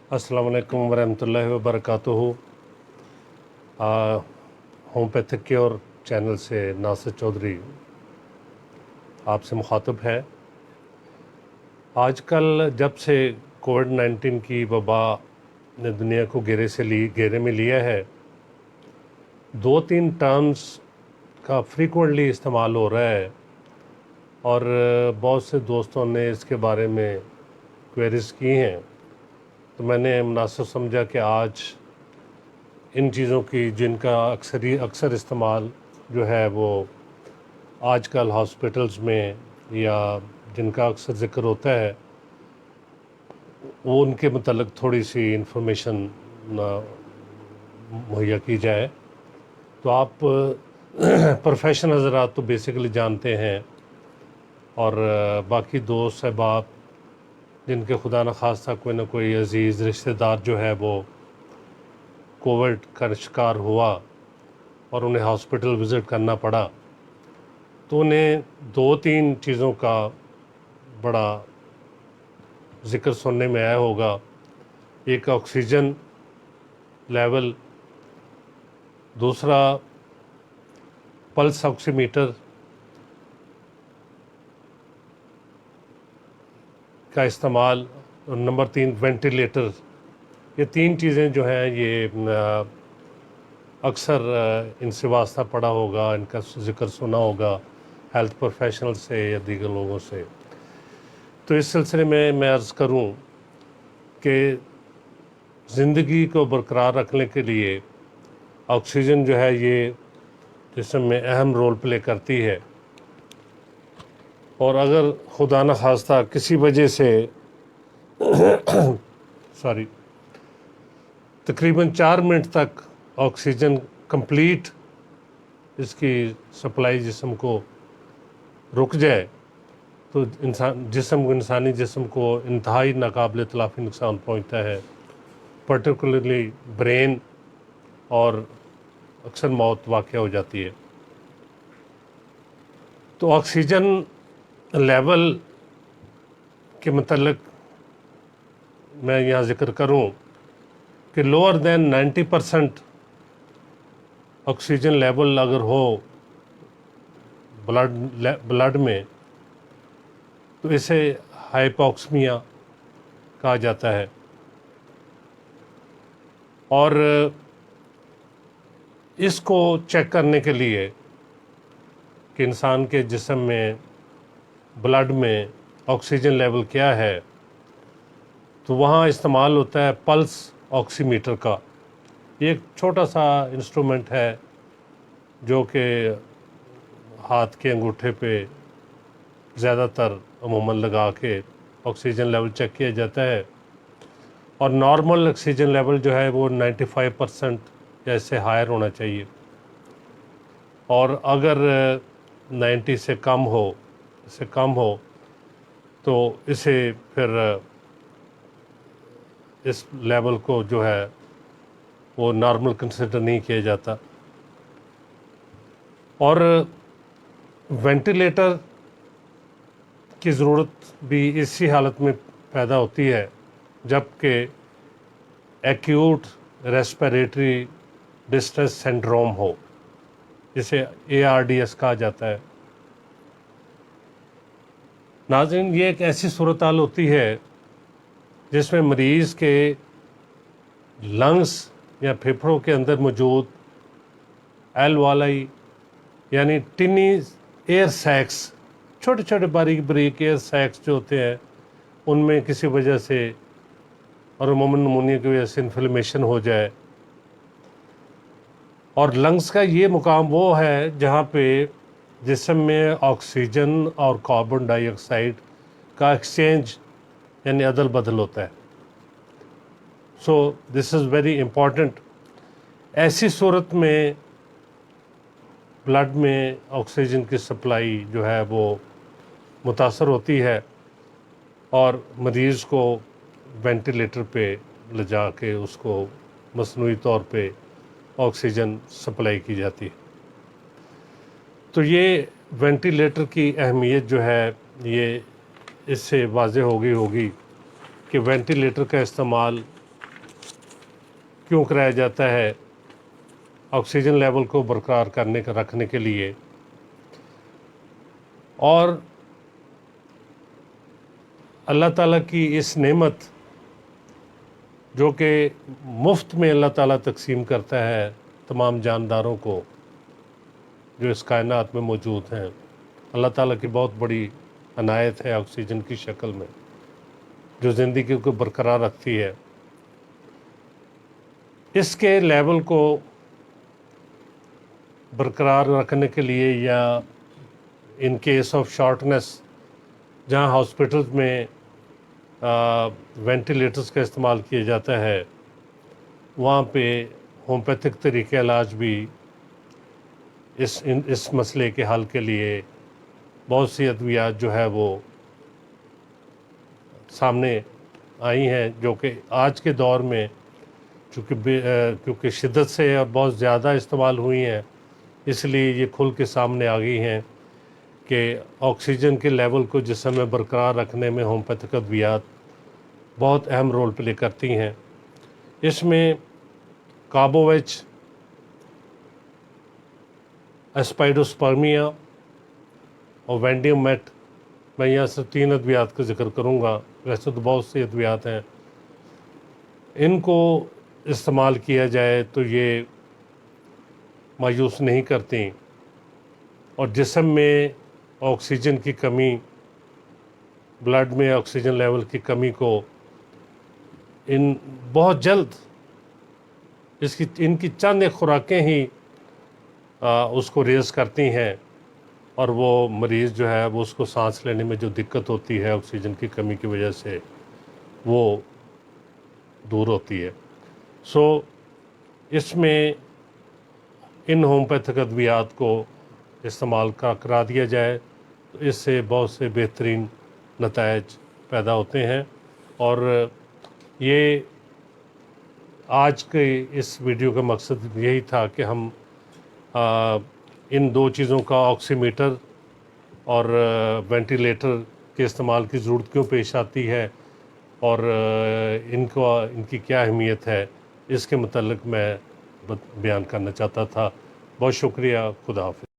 अस्सलाम वालेकुम वरहमतुल्लाहि वबरकातुहू। होम्योपैथिक क्योर चैनल से नासिर चौधरी आपसे मुखातब है। आजकल जब से कोविड-19 की वबा ने दुनिया को घेरे में लिया है, 2-3 टर्म्स का फ्रीक्वेंटली इस्तेमाल हो रहा है और बहुत से दोस्तों ने इसके बारे में क्वेरीज की हैं। तो मैंने मुनासिब समझा कि आज इन चीज़ों की जिनका अक्सर इस्तेमाल जो है वो आजकल हॉस्पिटल्स में या जिनका अक्सर ज़िक्र होता है वो उनके मतलब थोड़ी सी इन्फॉर्मेशन मुहैया की जाए। तो आप प्रोफेशनल हज़रात तो बेसिकली जानते हैं और बाकी दोस्त अहबाब जिनके खुदा न खास्ता कोई ना कोई अज़ीज़ रिश्तेदार जो है वो कोविड का शिकार हुआ और उन्हें हॉस्पिटल विज़िट करना पड़ा, तो उन्हें 2-3 चीज़ों का बड़ा ज़िक्र सुनने में आया होगा। एक ऑक्सीजन लेवल, दूसरा पल्स ऑक्सीमीटर का इस्तेमाल और नंबर 3 वेंटिलेटर। ये 3 चीज़ें जो हैं ये अक्सर इनसे वास्ता पड़ा होगा, इनका ज़िक्र सुना होगा हेल्थ प्रोफेशनल से या दीगर लोगों से। तो इस सिलसिले में मैं अर्ज़ करूं कि ज़िंदगी को बरकरार रखने के लिए ऑक्सीजन जो है ये जिस्म में अहम रोल प्ले करती है और अगर खुदा न खास्ता किसी वजह से तकरीबन 4 मिनट तक ऑक्सीजन कंप्लीट इसकी सप्लाई जिस्म को रुक जाए तो इंसानी जिस्म को इंतहाई नाकाबिल तलाफ़ी नुकसान पहुँचता है, पर्टिकुलरली ब्रेन, और अक्सर मौत वाक़या हो जाती है। तो ऑक्सीजन लेवल के मतलब मैं यहाँ ज़िक्र करूँ कि लोअर देन 90% ऑक्सीजन लेवल अगर हो ब्लड में तो इसे हाइपोक्सिमिया कहा जाता है। और इसको चेक करने के लिए कि इंसान के जिस्म में ब्लड में ऑक्सीजन लेवल क्या है, तो वहाँ इस्तेमाल होता है पल्स ऑक्सीमीटर का। ये एक छोटा सा इंस्ट्रूमेंट है जो कि हाथ के अंगूठे पे ज़्यादातर अमूमन लगा के ऑक्सीजन लेवल चेक किया जाता है और नॉर्मल ऑक्सीजन लेवल जो है वो 95% या इससे हायर होना चाहिए और अगर 90 से कम हो तो इसे फिर इस लेवल को जो है वो नॉर्मल कंसिडर नहीं किया जाता। और वेंटिलेटर की ज़रूरत भी इसी हालत में पैदा होती है जबकि एक्यूट रेस्पिरेटरी डिस्ट्रेस सिंड्रोम हो, जिसे ARDS कहा जाता है। नाज़रीन, ये एक ऐसी सूरत हाल होती है जिसमें मरीज़ के लंग्स या फेफड़ों के अंदर मौजूद एल्वोलाई यानी टिनी एयर सैक्स, छोटे छोटे बारीक एयर सैक्स जो होते हैं, उनमें किसी वजह से और अमूमन नमूनिया की वजह से इन्फ्लेमेशन हो जाए। और लंग्स का ये मुकाम वो है जहाँ पे जिस्म में ऑक्सीजन और कार्बन डाइऑक्साइड का एक्सचेंज यानी अदल बदल होता है। So this is very important. ऐसी सूरत में ब्लड में ऑक्सीजन की सप्लाई जो है वो मुतासर होती है और मरीज़ को वेंटिलेटर पे ले जा के उसको मसनूई तौर पे ऑक्सीजन सप्लाई की जाती है। तो ये वेंटिलेटर की अहमियत जो है ये इससे वाज़ेह हो गई होगी कि वेंटिलेटर का इस्तेमाल क्यों कराया जाता है? ऑक्सीजन लेवल को बरकरार रखने के लिए। और अल्लाह ताला की इस नेमत जो कि मुफ्त में अल्लाह ताला तकसीम करता है तमाम जानदारों को जो इस कायनात में मौजूद हैं, अल्लाह ताला की बहुत बड़ी अनायत है ऑक्सीजन की शक्ल में, जो ज़िंदगी को बरकरार रखती है। इसके लेवल को बरकरार रखने के लिए या इन केस ऑफ शॉर्टनेस जहाँ हॉस्पिटल्स में वेंटिलेटर्स का इस्तेमाल किया जाता है, वहाँ पे होम्योपैथिक तरीके इलाज भी इस मसले के हल के लिए बहुत सी अद्वियात जो है वो सामने आई हैं, जो कि आज के दौर में क्योंकि शिद्दत से और बहुत ज़्यादा इस्तेमाल हुई हैं, इसलिए ये खुल के सामने आ गई हैं कि ऑक्सीजन के लेवल को जिस्म में बरकरार रखने में होम्योपैथिक अद्वियात बहुत अहम रोल प्ले करती हैं। इसमें कार्बोवेच, एस्पाइडोस्पर्मिया और वेंडियोमेट, मैं यहाँ से 3 अद्वियात का जिक्र करूँगा, वैसे तो बहुत सी अद्वियात हैं। इनको इस्तेमाल किया जाए तो ये मायूस नहीं करती और जिस्म में ऑक्सीजन की कमी, ब्लड में ऑक्सीजन लेवल की कमी को इन बहुत जल्द इनकी चंद खुराकें ही उसको रेज़ करती हैं और वो मरीज़ जो है वो उसको सांस लेने में जो दिक्कत होती है ऑक्सीजन की कमी की वजह से, वो दूर होती है। इसमें इन होम्योपैथिक अद्वियात को इस्तेमाल करा दिया जाए तो इससे बहुत से बेहतरीन नताइज पैदा होते हैं। और ये आज के इस वीडियो का मकसद यही था कि हम इन 2 चीज़ों का, ऑक्सीमीटर और वेंटिलेटर के इस्तेमाल की ज़रूरत क्यों पेश आती है और इनकी क्या अहमियत है, इसके मतलब मैं बयान करना चाहता था। बहुत शुक्रिया। खुदा हाफ़िज़।